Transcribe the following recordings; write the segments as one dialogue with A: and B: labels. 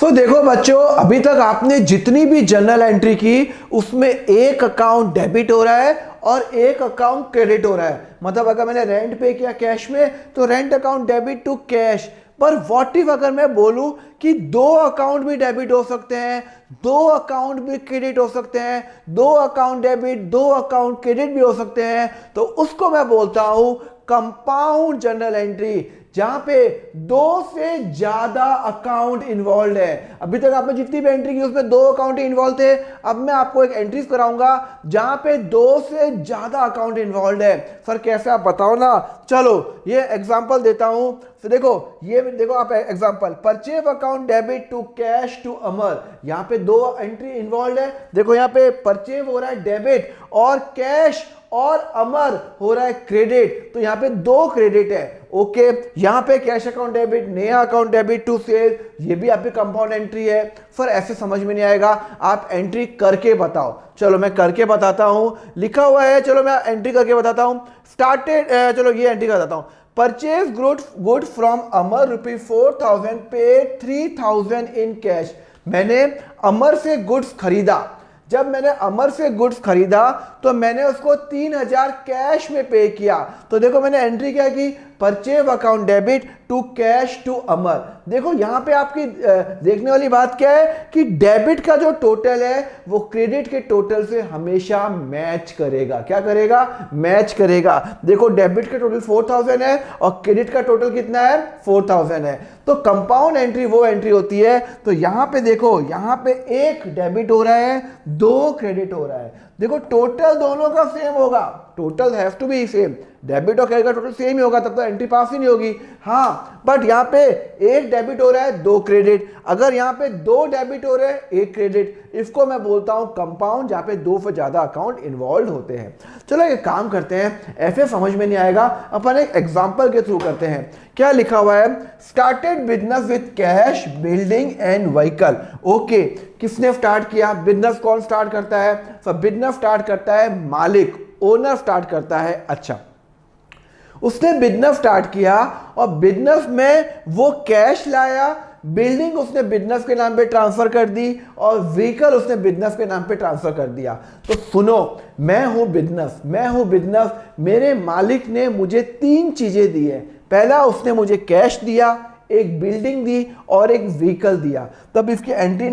A: तो देखो बच्चों, अभी तक आपने जितनी भी जर्नल एंट्री की उसमें एक अकाउंट डेबिट हो रहा है और एक अकाउंट क्रेडिट हो रहा है। मतलब अगर मैंने रेंट पे किया कैश में तो rent account debit to cash. पर व्हाट इफ अगर मैं बोलूं कि दो अकाउंट भी डेबिट हो सकते हैं, दो अकाउंट भी क्रेडिट हो सकते हैं, दो अकाउंट डेबिट दो अकाउंट क्रेडिट भी हो सकते हैं, तो उसको मैं बोलता हूं कंपाउंड जर्नल एंट्री, जहां पे दो से ज्यादा अकाउंट इन्वॉल्व है। अभी तक आपने जितनी भी एंट्री की उसमें दो अकाउंट इन्वॉल्व थे। अब मैं आपको एक एंट्रीज कराऊंगा जहां पे दो से ज्यादा अकाउंट इन्वॉल्व है। सर कैसे, आप बताओ ना। चलो ये एग्जांपल देता हूं। तो देखो, ये देखो आप example, purchase account debit to cash to Amar. यहां पे दो एंट्री इन्वॉल्व है। देखो यहां पे परचेज हो रहा है डेबिट और कैश और अमर हो रहा है क्रेडिट, तो यहां पे दो क्रेडिट है। ओके, यहां पे कैश अकाउंट डेबिट, नया अकाउंट डेबिट टू सेल, ये भी आपकी कंपाउंड एंट्री है। सर ऐसे समझ में नहीं आएगा, आप एंट्री करके बताओ। चलो मैं करके बताता हूं, लिखा हुआ है, चलो मैं एंट्री करके बताता हूं। स्टार्टेड, चलो ये एंट्री कर देता हूं। Purchase good from Amar ₹4,000, paid 3,000 in cash. मैंने अमर से गुड्स खरीदा। जब मैंने अमर से गुड्स खरीदा तो मैंने उसको 3,000 कैश में पे किया। तो देखो मैंने एंट्री क्या की, purchase account debit to cash to Amar. देखो यहां पे आपकी देखने वाली बात क्या है कि डेबिट का जो टोटल है वो क्रेडिट के टोटल से हमेशा मैच करेगा। क्या करेगा? मैच करेगा। देखो डेबिट का टोटल 4,000 है और क्रेडिट का टोटल कितना है? 4,000 है। तो कंपाउंड एंट्री वो एंट्री होती है। तो यहां पे देखो, यहां पे एक डेबिट हो रहा है, दो क्रेडिट हो रहा है। देखो टोटल दोनों का सेम होगा, total have to be same. Debit और क्रेडिट का टोटल सेम ही होगा, तब तो एंट्री पास ही नहीं होगी। हाँ, बट यहां पे एक डेबिट हो रहा है, दो क्रेडिट। अगर यहां पे दो डेबिट हो रहे हैं, एक क्रेडिट, इसको मैं बोलता हूं कंपाउंड, जहां पे दो से ज्यादा अकाउंट इन्वॉल्व होते हैं। चलो एक काम करते हैं, ऐसे समझ में नहीं आएगा, अपन एक एग्जांपल के थ्रू करते हैं। क्या लिखा हुआ है? Started business with cash, building and vehicle. Okay, किसने स्टार्ट किया? बिजनेस कौन स्टार्ट करता है? तो बिजनेस स्टार्ट करता है मालिक, ओनर स्टार्ट करता है। अच्छा, उसने बिजनेस स्टार्ट किया और बिजनेस में वो कैश लाया, बिल्डिंग उसने बिजनेस के नाम पे ट्रांसफर कर दी और व्हीकल उसने बिजनेस के नाम पे ट्रांसफर कर दिया। तो सुनो, मैं हूं बिजनेस, मेरे मालिक ने मुझे तीन चीजें दी है। पहला, उसने मुझे कैश दिया, एक बिल्डिंग दी और एक व्हीकल दिया। तब इसकी एंट्री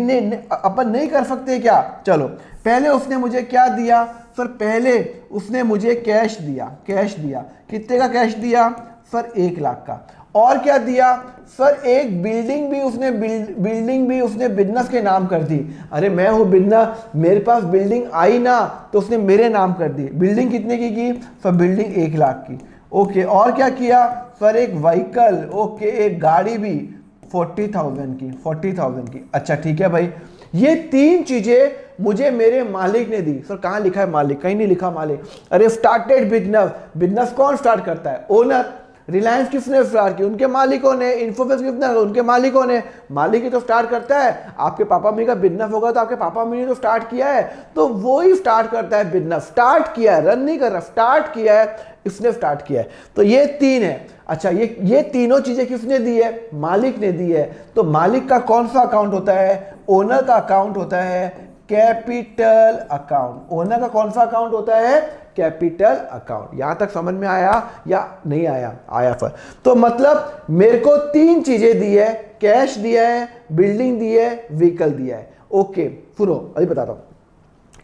A: अपन नहीं कर सकते क्या? चलो, पहले उसने मुझे क्या दिया? सर पहले उसने मुझे कैश दिया। कितने का कैश दिया? सर 1 लाख का। और क्या दिया? सर एक बिल्डिंग भी उसने बिजनेस के नाम कर दी। अरे मैं हूं बिजनेस, मेरे पास बिल्डिंग आई ना, तो उसने मेरे नाम कर दी। बिल्डिंग कितने की? सर बिल्डिंग 1 लाख की। ओके, और क्या किया? सर एक व्हीकल, ओके, एक गाड़ी भी 40,000 की। अच्छा ठीक है भाई, ये तीन चीजें मुझे मेरे मालिक ने दी। सर कहां लिखा है मालिक? कहीं नहीं लिखा मालिक। अरे स्टार्टेड बिजनेस कौन स्टार्ट करता है? ओनर। रिलायंस किसने स्टार्ट की? उनके मालिकों ने। इन्फोसिस किसने? उनके मालिकों ने। मालिक ही तो स्टार्ट करता है। आपके पापा मम्मी का बिजनेस होगा तो आपके पापा मम्मी ने तो स्टार्ट किया है, तो वो ही स्टार्ट करता है बिजनेस। स्टार्ट किया है, रन नहीं कर रहा, स्टार्ट किया है, इसने स्टार्ट किया है। तो ये तीन है। अच्छा, ये तीनों चीजें किसने दी है? मालिक ने दी है। तो मालिक का कौन सा अकाउंट होता है? ओनर का अकाउंट होता है कैपिटल अकाउंट। ओनर का कौन सा अकाउंट होता है? Capital account. यहां तक समझ में आया या नहीं आया? आया सर। तो मतलब मेरे को तीन चीजें दी है, कैश दिया है, बिल्डिंग दी है, व्हीकल दिया है। ओके सुनो, अभी बताता हूं।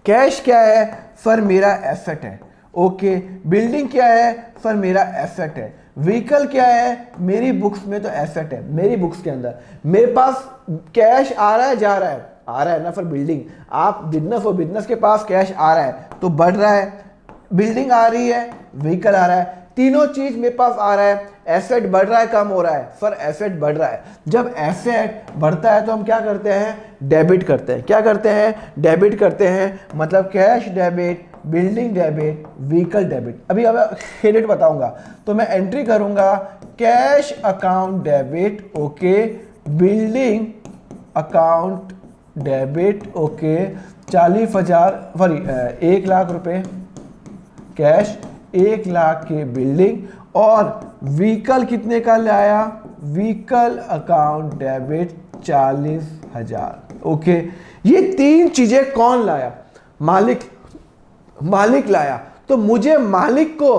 A: कैश क्या है? सर मेरा एसेट है। ओके, बिल्डिंग क्या है? सर मेरा एसेट है। व्हीकल क्या है? मेरी बुक्स में तो एसेट है, मेरी बुक्स के अंदर मेरे पास कैश आ रहा है, जा रहा है, आ रहा है ना। फिर बिल्डिंग, आप बिजनेस हो, बिजनेस के पास कैश आ रहा है तो बढ़ रहा है, बिल्डिंग आ रही है, व्हीकल आ रहा है, तीनों चीज मेरे पास आ रहा है। एसेट बढ़ रहा है, कम हो रहा है? सर एसेट बढ़ रहा है। जब एसेट बढ़ता है तो हम क्या करते हैं? डेबिट करते हैं। क्या करते हैं? डेबिट करते हैं। मतलब cash debit, building debit, vehicle debit. अभी अब क्रेडिट बताऊंगा तो मैं एंट्री करूंगा cash account debit, okay, building account debit, okay, 40,000 sorry 1 lakh रुपए कैश, 1 लाख के बिल्डिंग, और व्हीकल कितने का लाया? Vehicle account debit 40 40,000। ओके, ये 3 चीजें कौन लाया? मालिक लाया। तो मुझे मालिक को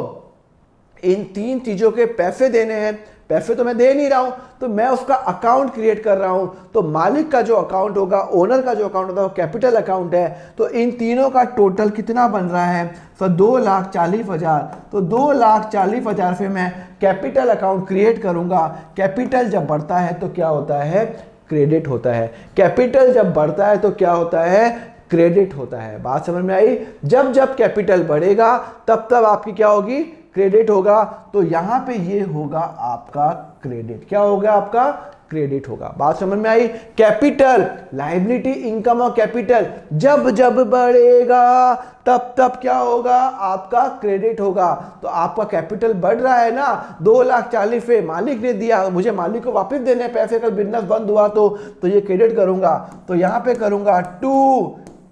A: इन 3 चीजों के पैसे देने हैं। पैसे तो मैं दे नहीं रहा हूं, तो मैं उसका अकाउंट क्रिएट कर रहा हूं। तो मालिक का जो अकाउंट होगा, ओनर का जो अकाउंट होगा, वो कैपिटल अकाउंट है। तो इन तीनों का टोटल कितना बन रहा है? तो 2,40,000। तो 2,40,000 से मैं कैपिटल अकाउंट क्रिएट करूंगा। कैपिटल जब बढ़ता है तो क्या होता है? क्रेडिट होता है। कैपिटल जब बढ़ता है तो क्या होता है? क्रेडिट होता है। बात समझ में आई? जब जब कैपिटल बढ़ेगा तब तब आपकी क्या होगी? क्रेडिट होगा। तो यहां पे ये होगा आपका क्रेडिट। क्या होगा? आपका क्रेडिट होगा। बात समझ में आई? कैपिटल, लायबिलिटी, इनकम और कैपिटल जब जब बढ़ेगा तब तब क्या होगा? आपका क्रेडिट होगा। तो आपका कैपिटल बढ़ रहा है ना, 2,40,000 पे मालिक ने दिया, मुझे मालिक को वापस देने पैसे, का बिजनेस बंद हुआ तो ये क्रेडिट करूंगा। तो यहां पे करूंगा टू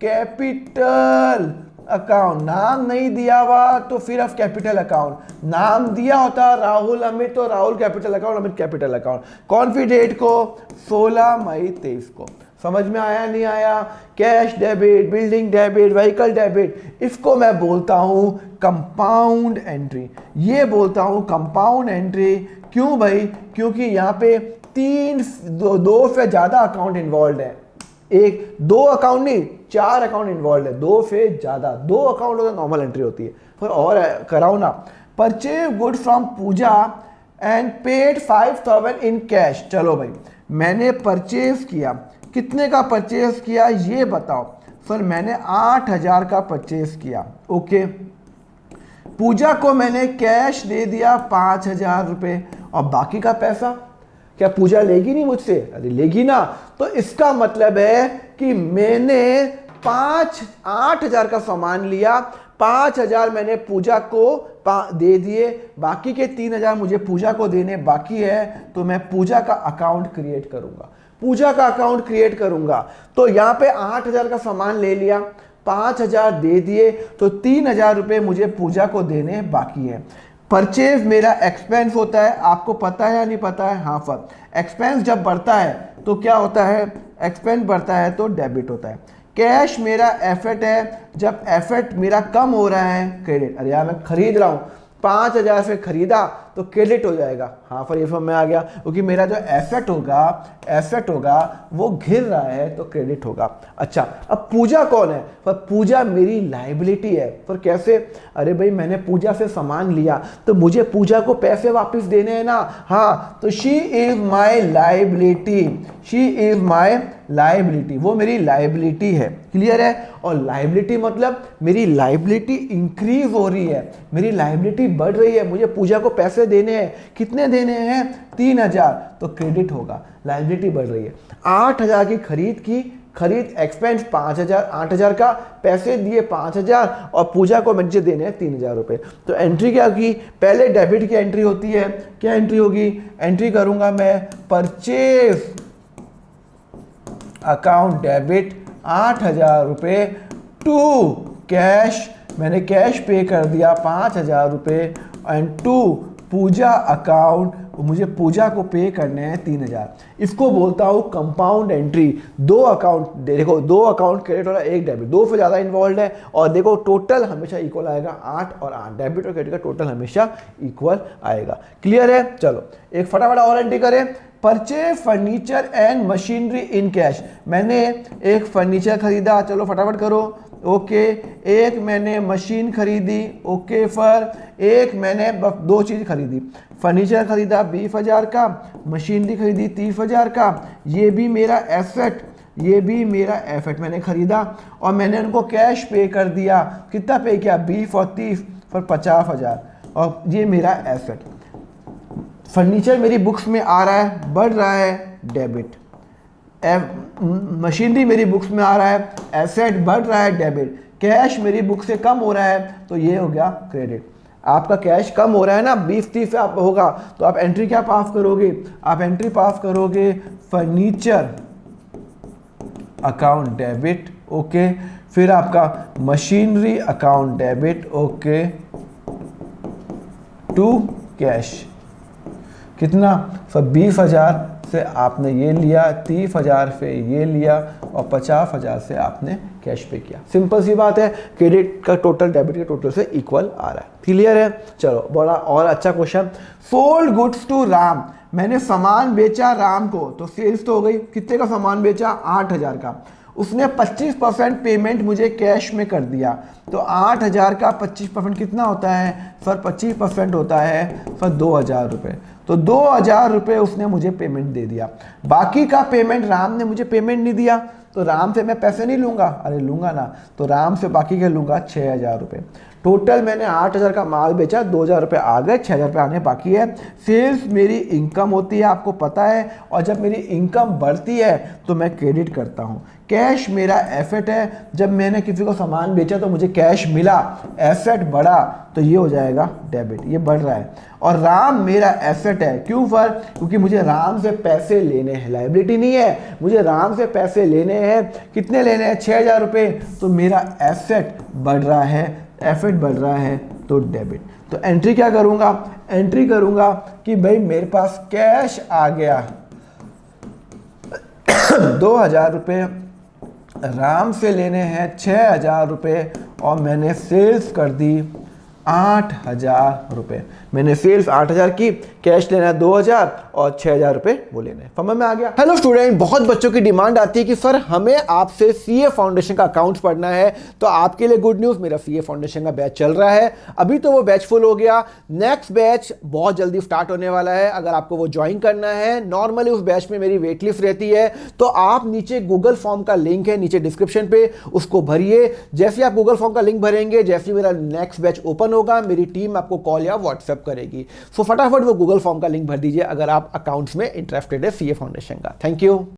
A: कैपिटल अकाउंट। नाम नहीं दिया हुआ तो फिर अब कैपिटल अकाउंट। नाम दिया होता राहुल अमित तो Rahul capital account, Amit capital account. कौन सी डेट को? 16 मई 23 को। समझ में आया नहीं आया? Cash debit, building debit, vehicle debit, इसको मैं बोलता हूं कंपाउंड एंट्री। ये बोलता हूं कंपाउंड एंट्री। क्यों भाई? क्योंकि यहां पे दो से ज्यादा अकाउंट इन्वॉल्व है। 2 अकाउंट नहीं, 4 अकाउंट इन्वॉल्व है। 2 से ज्यादा, 2 अकाउंट होता नॉर्मल एंट्री होती है। फिर और कराओ ना। Purchase good from Puja and paid 5,000 in cash. चलो भाई, मैंने परचेज किया। कितने का परचेज किया ये बताओ? सर मैंने 8,000 का परचेज किया। ओके, पूजा को मैंने कैश दे दिया 5,000 रुपये। और बाकी का पैसा क्या पूजा लेगी नहीं मुझसे? अरे लेगी ना। तो इसका मतलब है कि मैंने 8,000 का सामान लिया, 5,000 मैंने पूजा को दे दिए, बाकी के 3,000 मुझे पूजा को देने बाकी है। तो मैं पूजा का अकाउंट क्रिएट करूंगा। पूजा का अकाउंट क्रिएट करूंगा। तो यहां पे 8,000 का सामान ले लिया, 5,000 दे दिए, तो 3,000 रुपये मुझे पूजा को देने बाकी है। परचेज मेरा एक्सपेंस होता है। आपको पता है या नहीं पता है? हाँ सर, एक्सपेंस जब बढ़ता है तो क्या होता है? एक्सपेंस बढ़ता है तो डेबिट होता है। कैश मेरा एसेट है। जब एसेट मेरा कम हो रहा है, क्रेडिट। अरे यार मैं खरीद रहा हूँ, 5,000 से खरीदा तो क्रेडिट हो जाएगा। हाँ फिर ये समझ में आ गया, क्योंकि मेरा जो एसेट होगा वो घिर रहा है तो क्रेडिट होगा। अच्छा, अब पूजा कौन है? पर पूजा मेरी लायबिलिटी है। पर कैसे? अरे भाई मैंने पूजा से सामान लिया तो मुझे पूजा को पैसे वापस देने हैं ना। हाँ, तो she is my liability. She is my liability, वो मेरी लायबिलिटी है। क्लियर है? और लायबिलिटी मतलब मेरी लायबिलिटी इंक्रीज हो रही है, मेरी लायबिलिटी बढ़ रही है। मुझे पूजा को पैसे देने हैं। कितने देने हैं? 3,000। तो क्रेडिट होगा, लायबिलिटी बढ़ रही है। 8,000 की खरीद एक्सपेंस 5,000, 8,000 का पैसे दिए 5,000 और पूजा को मुझे देने हैं 3,000 रुपये। तो एंट्री क्या की? पहले डेबिट की एंट्री होती है। क्या एंट्री होगी? एंट्री करूंगा मैं परचेज अकाउंट डेबिट 8,000 रुपये टू कैश। मैंने कैश पे कर दिया 5,000 रुपये एंड टू पूजा अकाउंट, मुझे पूजा को पे करने हैं 3,000। इसको बोलता हूँ कंपाउंड एंट्री। 2 अकाउंट, देखो 2 अकाउंट क्रेडिट हो रहा है, 1 डेबिट, 2 से ज़्यादा इन्वॉल्व है। और देखो टोटल हमेशा इक्वल आएगा, 8 और 8, डेबिट और क्रेडिट का टोटल हमेशा इक्वल आएगा। क्लियर है? चलो एक फटाफट और एंट्री करें। Purchase furniture and machinery in cash. मैंने एक फर्नीचर खरीदा, चलो फटाफट करो। ओके, एक मैंने मशीन खरीदी। ओके फर एक मैंने 2 चीज़ खरीदी, फर्नीचर खरीदा 20,000 का, मशीनरी खरीदी 30,000 का। ये भी मेरा एसेट मैंने खरीदा और मैंने उनको कैश पे कर दिया। कितना पे किया? 20 और 30 पर 50,000। और ये मेरा एसेट। फर्नीचर मेरी बुक्स में आ रहा है, बढ़ रहा है, डेबिट। मशीनरी मेरी बुक्स में आ रहा है, एसेट बढ़ रहा है, डेबिट। कैश मेरी बुक से कम हो रहा है तो ये हो गया क्रेडिट। आपका कैश कम हो रहा है ना, 20-30 से आप होगा, तो आप एंट्री क्या पास करोगे? आप एंट्री पास करोगे फर्नीचर अकाउंट डेबिट। ओके, फिर आपका machinery account debit. Okay, to cash. कितना? सब 20,000 से आपने ये लिया, 30,000 से ये लिया और 50,000 से आपने कैश पे किया। सिंपल सी बात है, क्रेडिट का टोटल डेबिट के टोटल से इक्वल आ रहा है। क्लियर है? चलो बड़ा और अच्छा question. Sold goods to Ram, मैंने सामान बेचा राम को, तो सेल्स तो हो गई। कितने का सामान बेचा? 8,000 का। उसने 25% पेमेंट मुझे कैश में कर दिया, तो 8,000 का 25% कितना होता है सर? 25% होता है सर 2,000 रुपये। तो 2,000 रुपये उसने मुझे पेमेंट दे दिया। बाकी का पेमेंट राम ने मुझे पेमेंट नहीं दिया, तो राम से मैं पैसे नहीं लूँगा? अरे लूँगा ना, तो राम से बाकी के लूँगा 6,000 रुपये। टोटल मैंने 8,000 का माल बेचा, 2,000 रुपये आ गए, 6,000 रुपये आने बाकी है। सेल्स मेरी इनकम होती है, आपको पता है, और जब मेरी इनकम बढ़ती है तो मैं क्रेडिट करता हूँ। कैश मेरा एसेट है, जब मैंने किसी को सामान बेचा तो मुझे कैश मिला, एसेट बढ़ा, तो ये हो जाएगा डेबिट, ये बढ़ रहा है। और राम मेरा एसेट है, क्यों सर? क्योंकि मुझे राम से पैसे लेने हैं, लायबिलिटी नहीं है, मुझे राम से पैसे लेने हैं। कितने लेने हैं? 6,000 रुपये, तो मेरा एसेट बढ़ रहा है, एसेट बढ़ रहा है तो डेबिट। तो एंट्री क्या करूंगा? एंट्री करूंगा कि भाई मेरे पास कैश आ गया 2,000 रुपये, राम से लेने हैं 6,000 रुपये, और मैंने सेल्स कर दी 8,000 रुपये। मैंने सेल्स 8,000 की, कैश लेना है 2,000 और 6,000 रुपये वो लेने हैं। समझ में आ गया? हेलो स्टूडेंट, बहुत बच्चों की डिमांड आती है कि सर हमें आपसे सीए फाउंडेशन का अकाउंट्स पढ़ना है। तो आपके लिए गुड न्यूज़, मेरा सीए फाउंडेशन का बैच चल रहा है। अभी तो वो बैच फुल हो गया, नेक्स्ट बैच बहुत जल्दी स्टार्ट होने वाला है। अगर आपको वो ज्वाइन करना है, नॉर्मली उस बैच में मेरी वेट लिस्ट रहती है, तो आप नीचे गूगल फॉर्म का लिंक है नीचे डिस्क्रिप्शन पे, उसको भरिए। जैसे आप गूगल फॉर्म का लिंक भरेंगे, जैसे मेरा नेक्स्ट बैच ओपन होगा, मेरी टीम आपको कॉल या व्हाट्सएप करेगी। सो फटाफट वो गूगल फॉर्म का लिंक भर दीजिए अगर आप अकाउंट्स में इंटरेस्टेड है सीए फाउंडेशन का। Thank you.